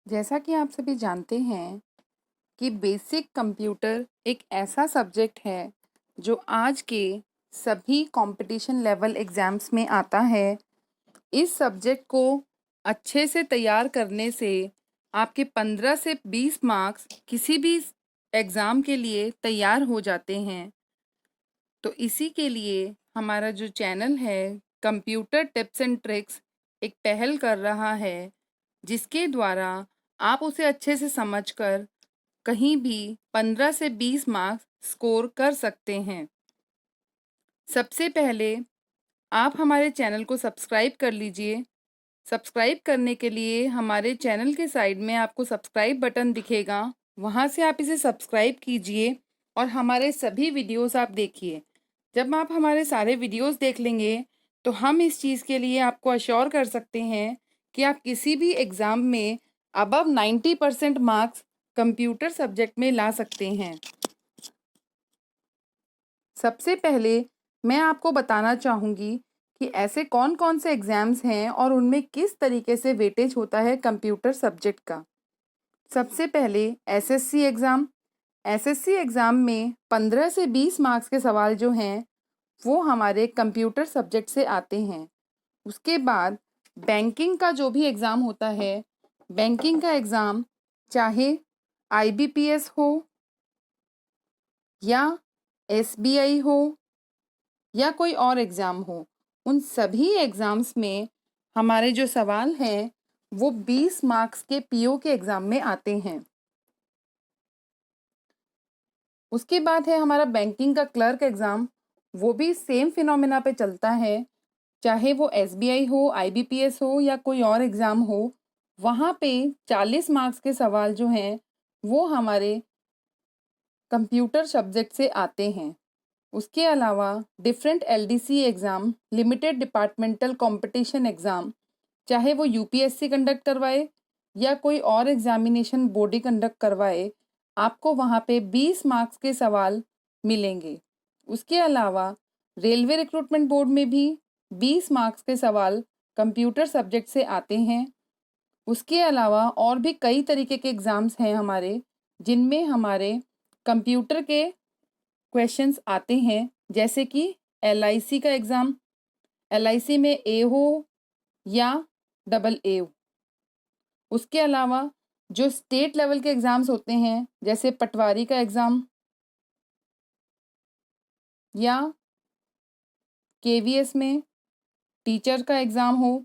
जैसा कि आप सभी जानते हैं कि बेसिक कंप्यूटर एक ऐसा सब्जेक्ट है जो आज के सभी कंपटीशन लेवल एग्ज़ाम्स में आता है। इस सब्जेक्ट को अच्छे से तैयार करने से आपके 15 से 20 मार्क्स किसी भी एग्ज़ाम के लिए तैयार हो जाते हैं। तो इसी के लिए हमारा जो चैनल है कंप्यूटर टिप्स एंड ट्रिक्स एक पहल कर रहा है, जिसके द्वारा आप उसे अच्छे से समझकर कहीं भी 15 से 20 मार्क्स स्कोर कर सकते हैं। सबसे पहले आप हमारे चैनल को सब्सक्राइब कर लीजिए। सब्सक्राइब करने के लिए हमारे चैनल के साइड में आपको सब्सक्राइब बटन दिखेगा, वहाँ से आप इसे सब्सक्राइब कीजिए और हमारे सभी वीडियोस आप देखिए। जब आप हमारे सारे वीडियोस देख लेंगे तो हम इस चीज़ के लिए आपको अश्योर कर सकते हैं कि आप किसी भी एग्ज़ाम में अबव 90% मार्क्स कंप्यूटर सब्जेक्ट में ला सकते हैं। सबसे पहले मैं आपको बताना चाहूँगी कि ऐसे कौन-कौन से एग्ज़ाम्स हैं और उनमें किस तरीके से वेटेज होता है कंप्यूटर सब्जेक्ट का। सबसे पहले एसएससी एग्ज़ाम। एसएससी एग्ज़ाम में 15 से 20 मार्क्स के सवाल जो हैं, वो हमारे कंप्यूटर सब्जेक्ट से आते हैं। उसके बाद बैंकिंग का जो भी एग्ज़ाम होता है, बैंकिंग का एग्ज़ाम चाहे आईबीपीएस हो या एसबीआई हो या कोई और एग्ज़ाम हो, उन सभी एग्ज़ाम्स में हमारे जो सवाल हैं वो 20 मार्क्स के पीओ के एग्ज़ाम में आते हैं। उसके बाद है हमारा बैंकिंग का क्लर्क एग्ज़ाम, वो भी सेम फिनोमेना पे चलता है, चाहे वो एसबीआई हो, आईबीपीएस हो या कोई और एग्ज़ाम हो, वहाँ पे 40 मार्क्स के सवाल जो हैं वो हमारे कंप्यूटर सब्जेक्ट से आते हैं। उसके अलावा different LDC exam, limited departmental competition exam, चाहे वो यूपीएससी कंडक्ट करवाए या कोई और एग्जामिनेशन बॉडी कंडक्ट करवाए, आपको वहाँ पे 20 मार्क्स के सवाल मिलेंगे। उसके अलावा रेलवे रिक्रूटमेंट बोर्ड में भी 20 मार्क्स के सवाल कंप्यूटर सब्जेक्ट से आते हैं। उसके अलावा और भी कई तरीके के एग्ज़ाम्स हैं हमारे, जिनमें हमारे कंप्यूटर के क्वेश्चंस आते हैं, जैसे कि एलआईसी का एग्ज़ाम, एलआईसी में ए हो या डबल ए हो। उसके अलावा जो स्टेट लेवल के एग्ज़ाम्स होते हैं, जैसे पटवारी का एग्ज़ाम या केवीएस में टीचर का एग्ज़ाम हो,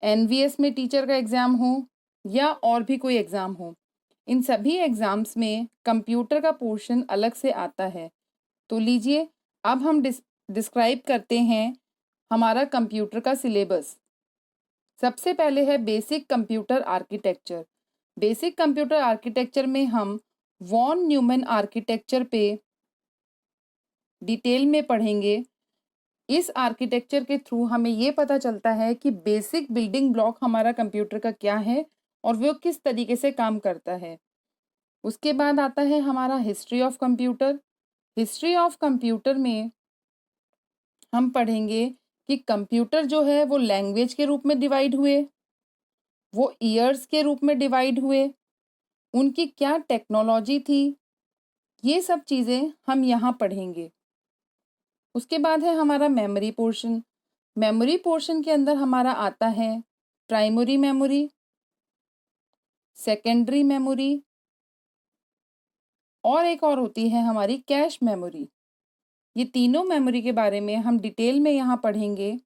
एनवीएस में टीचर का एग्ज़ाम हो या और भी कोई एग्ज़ाम हो, इन सभी एग्ज़ाम्स में कंप्यूटर का पोर्शन अलग से आता है। तो लीजिए, अब हम डिस्क्राइब करते हैं हमारा कंप्यूटर का सिलेबस। सबसे पहले है basic computer architecture. Basic computer architecture में हम वॉन न्यूमैन आर्किटेक्चर पे डिटेल में पढ़ेंगे। इस आर्किटेक्चर के थ्रू हमें ये पता चलता है कि बेसिक बिल्डिंग ब्लॉक हमारा कंप्यूटर का क्या है और वो किस तरीके से काम करता है। उसके बाद आता है हमारा history of computer. History of computer में हम पढ़ेंगे कि कंप्यूटर जो है वो लैंग्वेज के रूप में डिवाइड हुए, वो ईयर्स के रूप में डिवाइड हुए, उनकी क्या टेक्नोलॉजी थी, ये सब चीज़ें हम यहाँ पढ़ेंगे। उसके बाद है हमारा मेमोरी पोर्शन। मेमोरी पोर्शन के अंदर हमारा आता है प्राइमरी मेमोरी, सेकेंडरी मेमोरी और एक और होती है हमारी कैश मेमोरी। ये तीनों मेमोरी के बारे में हम डिटेल में यहाँ पढ़ेंगे।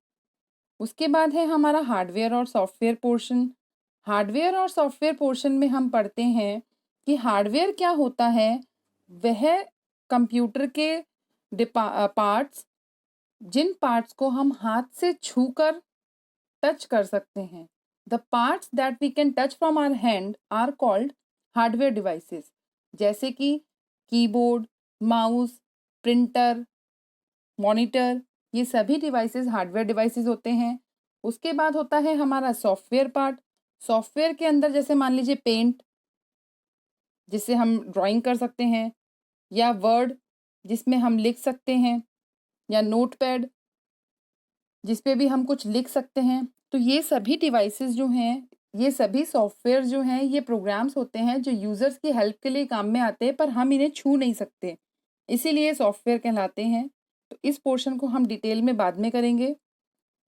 उसके बाद है हमारा हार्डवेयर और सॉफ्टवेयर पोर्शन। हार्डवेयर और सॉफ्टवेयर पोर्शन में हम पढ़ते हैं कि हार्डवेयर क्या होता है, वह कंप्यूटर के पार्ट्स, जिन पार्ट्स को हम हाथ से छूकर टच कर सकते हैं। The parts that we can touch from our hand are called hardware devices, जैसे कि कीबोर्ड, माउस, प्रिंटर, मॉनिटर, ये सभी डिवाइसेस हार्डवेयर डिवाइसेस होते हैं। उसके बाद होता है हमारा सॉफ्टवेयर पार्ट। सॉफ्टवेयर के अंदर जैसे मान लीजिए पेंट, जिससे हम ड्राइंग कर सकते हैं, या वर्ड, जिसमें हम लिख सकते हैं, या नोटपैड, जिस पे भी हम कुछ लिख सकते हैं। तो ये सभी डिवाइसेस जो हैं ये सभी सॉफ्टवेयर जो हैं ये प्रोग्राम्स होते हैं जो यूज़र्स की हेल्प के लिए काम में आते हैं, पर हम इन्हें छू नहीं सकते, इसीलिए सॉफ्टवेयर कहलाते हैं। तो इस पोर्शन को हम डिटेल में बाद में करेंगे।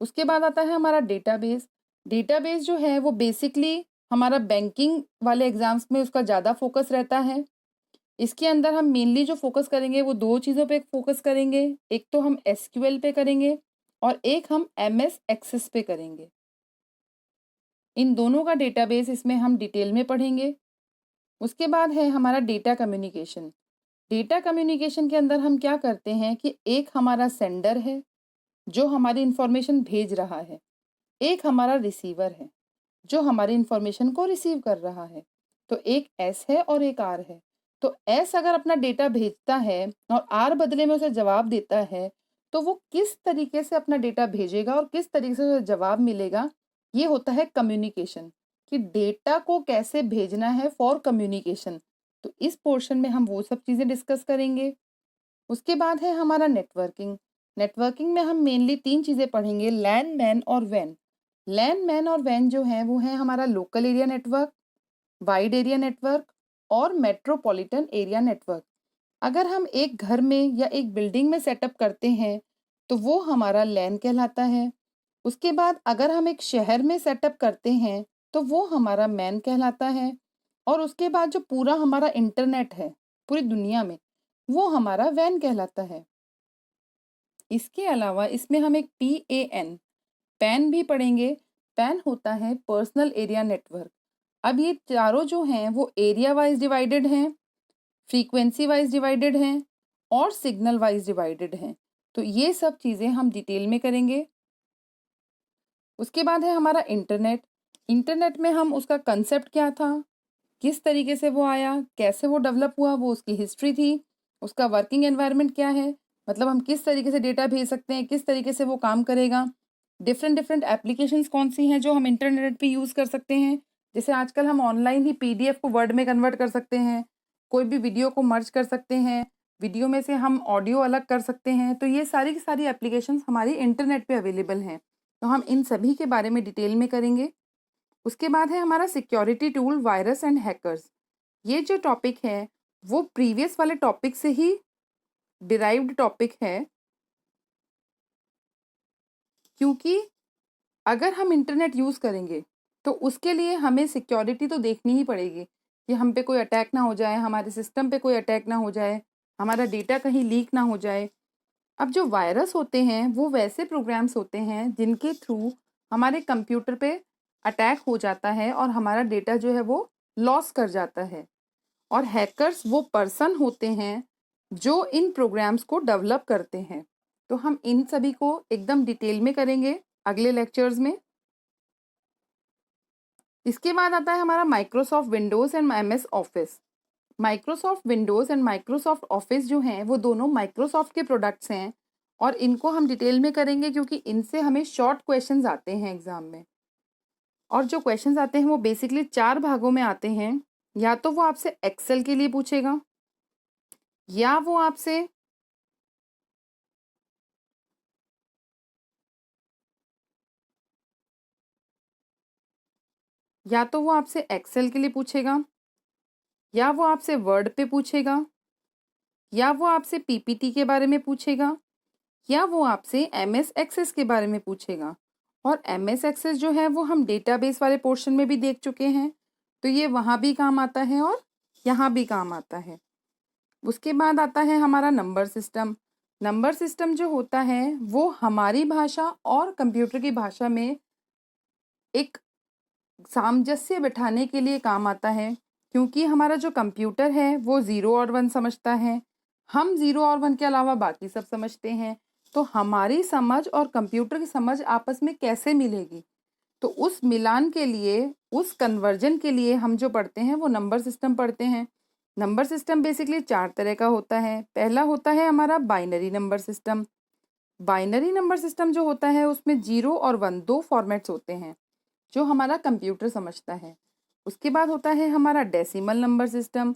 उसके बाद आता है हमारा डेटाबेस। डेटाबेस जो है वो बेसिकली हमारा बैंकिंग वाले एग्ज़ाम्स में उसका ज़्यादा फोकस रहता है। इसके अंदर हम मेनली जो फोकस करेंगे वो 2 चीज़ों पे फोकस करेंगे। एक तो हम एसक्यूएल पे करेंगे और एक हम एमएस एक्सेस पे करेंगे। इन दोनों का डेटाबेस इसमें हम डिटेल में पढ़ेंगे। उसके बाद है हमारा डेटा कम्युनिकेशन। डेटा कम्युनिकेशन के अंदर हम क्या करते हैं कि एक हमारा सेंडर है जो हमारी इन्फॉर्मेशन भेज रहा है, एक हमारा रिसीवर है जो हमारी इन्फॉर्मेशन को रिसीव कर रहा है। तो एक एस है और एक आर है। तो एस अगर अपना डेटा भेजता है और आर बदले में उसे जवाब देता है, तो वो किस तरीके से अपना डेटा भेजेगा और किस तरीके से उसे जवाब मिलेगा, ये होता है कम्युनिकेशन, कि डेटा को कैसे भेजना है फॉर कम्युनिकेशन। तो इस पोर्शन में हम वो सब चीज़ें डिस्कस करेंगे। उसके बाद है हमारा नेटवर्किंग। नेटवर्किंग में हम मेनली 3 चीज़ें पढ़ेंगे, लैन, मैन और वैन। लैन, मैन और वैन जो हैं वो है हमारा local area network, wide area network और मेट्रोपॉलिटन एरिया नेटवर्क। अगर हम एक घर में या एक बिल्डिंग में सेटअप करते हैं तो वो हमारा लैन कहलाता है। उसके बाद अगर हम एक शहर में सेटअप करते हैं तो वो हमारा मैन कहलाता है। और उसके बाद जो पूरा हमारा इंटरनेट है पूरी दुनिया में, वो हमारा वैन कहलाता है। इसके अलावा इसमें हम एक PAN पैन भी पढ़ेंगे। पैन होता है पर्सनल एरिया नेटवर्क। अब ये चारों जो हैं वो एरिया वाइज डिवाइडेड हैं, फ्रीक्वेंसी वाइज डिवाइडेड हैं और सिग्नल वाइज डिवाइडेड हैं। तो ये सब चीज़ें हम डिटेल में करेंगे। उसके बाद है हमारा इंटरनेट। इंटरनेट में हम उसका कंसेप्ट क्या था, किस तरीके से वो आया, कैसे वो डेवलप हुआ, वो उसकी हिस्ट्री थी, उसका वर्किंग एनवायरनमेंट क्या है, मतलब हम किस तरीके से डेटा भेज सकते हैं, किस तरीके से वो काम करेगा, डिफरेंट डिफरेंट एप्लीकेशंस कौन सी हैं जो हम इंटरनेट पे यूज़ कर सकते हैं। जैसे आजकल हम ऑनलाइन ही PDF को वर्ड में कन्वर्ट कर सकते हैं, कोई भी वीडियो को मर्ज कर सकते हैं, वीडियो में से हम ऑडियो अलग कर सकते हैं। तो ये सारी की सारी एप्लीकेशंस हमारी इंटरनेट पे अवेलेबल हैं। तो हम इन सभी के बारे में डिटेल में करेंगे। उसके बाद है हमारा security tool, virus and hackers. ये जो टॉपिक है वो प्रीवियस वाले टॉपिक से ही डिराइव्ड टॉपिक है, क्योंकि अगर हम इंटरनेट यूज़ करेंगे तो उसके लिए हमें सिक्योरिटी तो देखनी ही पड़ेगी कि हम पे कोई अटैक ना हो जाए, हमारे सिस्टम पे कोई अटैक ना हो जाए, हमारा डेटा कहीं लीक ना हो जाए। अब जो वायरस होते हैं वो वैसे प्रोग्राम्स होते हैं जिनके थ्रू हमारे कंप्यूटर पे अटैक हो जाता है और हमारा डेटा जो है वो लॉस कर जाता है। और हैकर्स वो पर्सन होते हैं जो इन प्रोग्राम्स को डेवलप करते हैं। तो हम इन सभी को एकदम डिटेल में करेंगे अगले लेक्चर्स में। इसके बाद आता है हमारा Microsoft Windows and MS office. Microsoft Windows and Microsoft office जो हैं वो दोनों माइक्रोसॉफ्ट के प्रोडक्ट्स हैं और इनको हम डिटेल में करेंगे क्योंकि इनसे हमें शॉर्ट क्वेश्चंस आते हैं एग्जाम में। और जो क्वेश्चंस आते हैं वो बेसिकली 4 भागों में आते हैं। या तो वो आपसे एक्सेल के लिए पूछेगा, या वो आपसे एक्सेल के लिए पूछेगा, या वो आपसे वर्ड पे पूछेगा, या वो आपसे PPT के बारे में पूछेगा, या वो आपसे MS एक्सेस के बारे में पूछेगा। और MS एक्सेस जो है वो हम डेटाबेस वाले पोर्शन में भी देख चुके हैं, तो ये वहाँ भी काम आता है और यहाँ भी काम आता है। उसके बाद आता है हमारा नंबर सिस्टम। नंबर सिस्टम जो होता है वो हमारी भाषा और कंप्यूटर की भाषा में एक सामंजस्य बिठाने के लिए काम आता है, क्योंकि हमारा जो कंप्यूटर है वो 0 और 1 समझता है, हम 0 और 1 के अलावा बाकी सब समझते हैं। तो हमारी समझ और कंप्यूटर की समझ आपस में कैसे मिलेगी, तो उस मिलान के लिए, उस कन्वर्जन के लिए हम जो पढ़ते हैं वो नंबर सिस्टम पढ़ते हैं। नंबर सिस्टम बेसिकली 4 तरह का होता है। पहला होता है हमारा binary number system. Binary number system जो होता है उसमें 0 और 1 दो फॉर्मेट्स होते हैं जो हमारा कंप्यूटर समझता है। उसके बाद होता है हमारा decimal number system.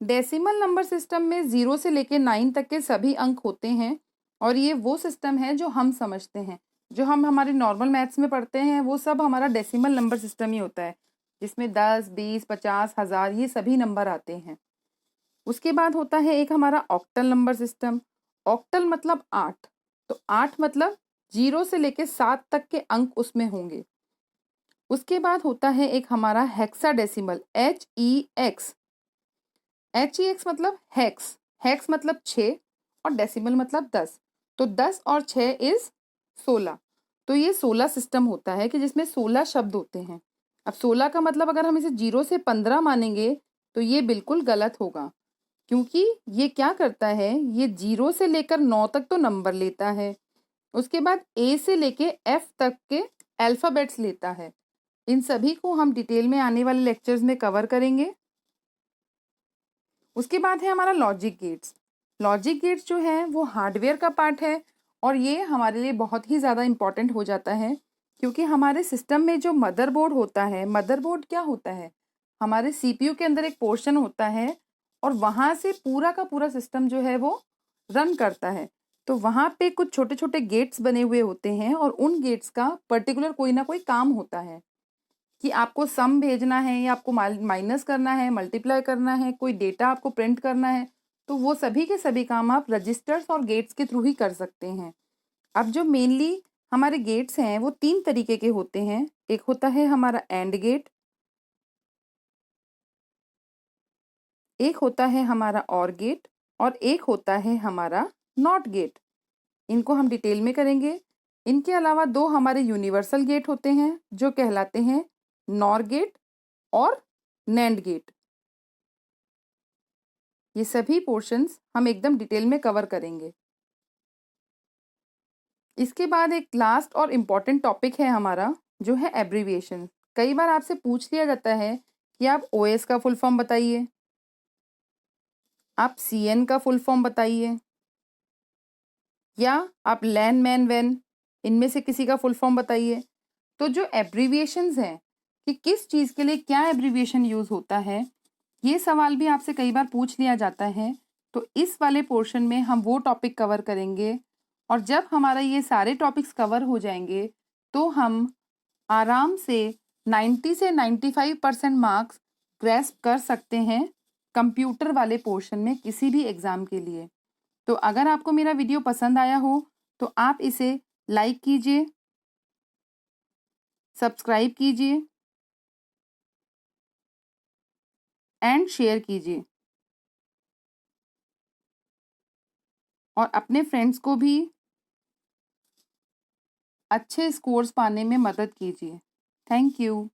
Decimal number system में 0 से लेकर 9 तक के सभी अंक होते हैं और ये वो सिस्टम है जो हम समझते हैं। जो हम हमारे नॉर्मल मैथ्स में पढ़ते हैं वो सब हमारा डेसिमल नंबर सिस्टम ही होता है, जिसमें 10, 20, 50, 1000 ये सभी नंबर आते हैं। उसके बाद होता है एक हमारा ऑक्टल नंबर सिस्टम। ऑक्टल मतलब 8, तो 8 मतलब 0 से लेके 7 तक के अंक उसमें होंगे। उसके बाद होता है एक हमारा हेक्साडेसिमल, HEX। HEX मतलब हेक्स, हेक्स मतलब 6 और डेसिमल मतलब 10। तो 10 और 6 इज 16। तो ये 16 सिस्टम होता है कि जिसमें 16 शब्द होते हैं। अब 16 का मतलब अगर हम इसे 0 से 15 मानेंगे तो ये बिल्कुल गलत होगा, क्योंकि ये क्या करता है, ये 0 से लेकर 9 तक तो नंबर लेता है, उसके बाद ए से लेके एफ तक के अल्फ़ाबेट्स लेता है। इन सभी को हम डिटेल में आने वाले लेक्चर्स में कवर करेंगे। उसके बाद है हमारा लॉजिक गेट्स। लॉजिक गेट्स जो है वो हार्डवेयर का पार्ट है और ये हमारे लिए बहुत ही ज़्यादा इम्पॉर्टेंट हो जाता है, क्योंकि हमारे सिस्टम में जो मदरबोर्ड होता है, मदरबोर्ड क्या होता है, हमारे सीपीयू के अंदर एक पोर्शन होता है और वहाँ से पूरा का पूरा सिस्टम जो है वो रन करता है। तो वहाँ पे कुछ छोटे छोटे गेट्स बने हुए होते हैं और उन गेट्स का पर्टिकुलर कोई ना कोई काम होता है कि आपको सम भेजना है या आपको माइनस करना है, मल्टीप्लाई करना है, कोई डेटा आपको प्रिंट करना है, तो वो सभी के सभी काम आप रजिस्टर्स और गेट्स के थ्रू ही कर सकते हैं। अब जो मेनली हमारे गेट्स हैं वो 3 तरीके के होते हैं। एक होता है हमारा एंड गेट, एक होता है हमारा और गेट और एक होता है हमारा नॉट गेट। इनको हम डिटेल में करेंगे। इनके अलावा 2 हमारे यूनिवर्सल गेट होते हैं जो कहलाते हैं नॉर गेट और नैंड गेट। ये सभी पोर्शंस हम एकदम डिटेल में कवर करेंगे। इसके बाद एक लास्ट और इम्पॉर्टेंट टॉपिक है हमारा, जो है एब्रीविएशन। कई बार आपसे पूछ लिया जाता है कि आप ओएस का फुल फॉर्म बताइए, आप सीएन का फुल फॉर्म बताइए, या आप लैन मैन वैन, इनमें से किसी का फुल फॉर्म बताइए। तो जो एब्रीविएशंस हैं कि किस चीज़ के लिए क्या एब्रीविएशन यूज़ होता है, ये सवाल भी आपसे कई बार पूछ लिया जाता है। तो इस वाले पोर्शन में हम वो टॉपिक कवर करेंगे और जब हमारा ये सारे टॉपिक्स कवर हो जाएंगे तो हम आराम से 90 से 95% मार्क्स ग्रेस्प कर सकते हैं कंप्यूटर वाले पोर्शन में किसी भी एग्ज़ाम के लिए। तो अगर आपको मेरा वीडियो पसंद आया हो तो आप इसे लाइक कीजिए, सब्सक्राइब कीजिए एंड शेयर कीजिए और अपने फ्रेंड्स को भी अच्छे स्कोर्स पाने में मदद कीजिए। Thank you.